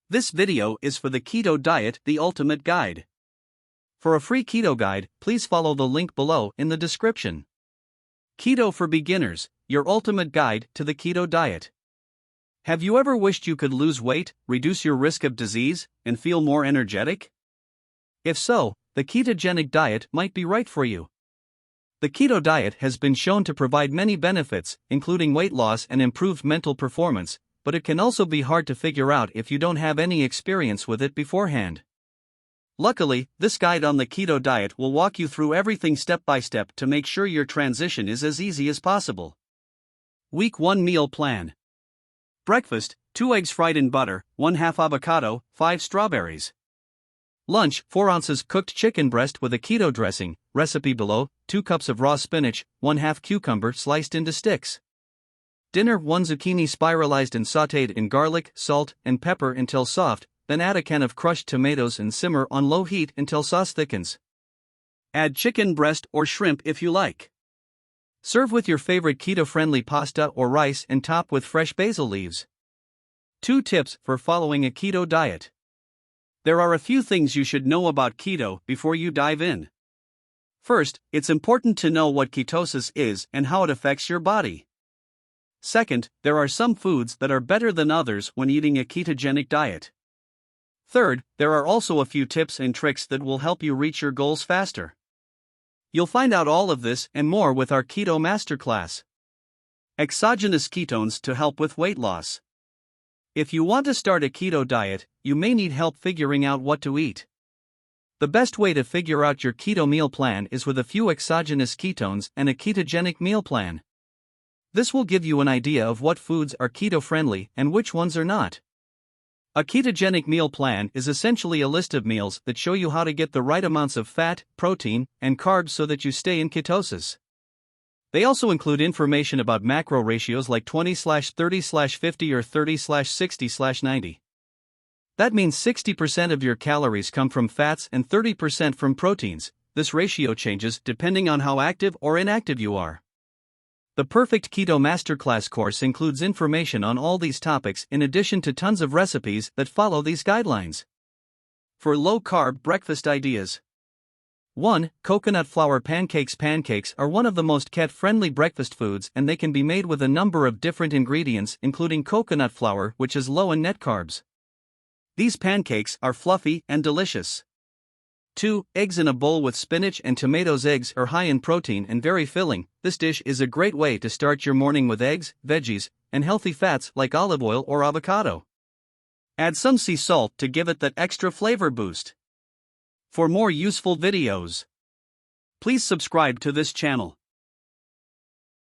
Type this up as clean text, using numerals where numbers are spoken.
This video is for the Keto Diet, the Ultimate Guide. For a free keto guide, please follow the link below in the description. Keto for Beginners, your ultimate guide to the keto diet. Have you ever wished you could lose weight, reduce your risk of disease, and feel more energetic? If so, the ketogenic diet might be right for you. The keto diet has been shown to provide many benefits, including weight loss and improved mental performance, but it can also be hard to figure out if you don't have any experience with it beforehand. Luckily, this guide on the keto diet will walk you through everything step by step to make sure your transition is as easy as possible. Week 1 Meal Plan. Breakfast: 2 eggs fried in butter, 1/2 avocado, 5 strawberries. Lunch: 4 ounces cooked chicken breast with a keto dressing, recipe below, 2 cups of raw spinach, 1/2 cucumber sliced into sticks. Dinner: 1 zucchini spiralized and sautéed in garlic, salt, and pepper until soft, then add a can of crushed tomatoes and simmer on low heat until sauce thickens. Add chicken breast or shrimp if you like. Serve with your favorite keto-friendly pasta or rice and top with fresh basil leaves. 2 tips for following a keto diet. There are a few things you should know about keto before you dive in. First, it's important to know what ketosis is and how it affects your body. Second, there are some foods that are better than others when eating a ketogenic diet. Third, there are also a few tips and tricks that will help you reach your goals faster. You'll find out all of this and more with our Keto Masterclass. Exogenous ketones to help with weight loss. If you want to start a keto diet, you may need help figuring out what to eat. The best way to figure out your keto meal plan is with a few exogenous ketones and a ketogenic meal plan. This will give you an idea of what foods are keto-friendly and which ones are not. A ketogenic meal plan is essentially a list of meals that show you how to get the right amounts of fat, protein, and carbs so that you stay in ketosis. They also include information about macro ratios like 20/30/50 or 30/60/90. That means 60% of your calories come from fats and 30% from proteins. This ratio changes depending on how active or inactive you are. The Perfect Keto Masterclass course includes information on all these topics in addition to tons of recipes that follow these guidelines. For low-carb breakfast ideas. 1. Coconut flour pancakes. Pancakes are one of the most keto-friendly breakfast foods, and they can be made with a number of different ingredients including coconut flour, which is low in net carbs. These pancakes are fluffy and delicious. 2. Eggs in a bowl with spinach and tomatoes. Eggs are high in protein and very filling. This dish is a great way to start your morning with eggs, veggies, and healthy fats like olive oil or avocado. Add some sea salt to give it that extra flavor boost. For more useful videos, please subscribe to this channel.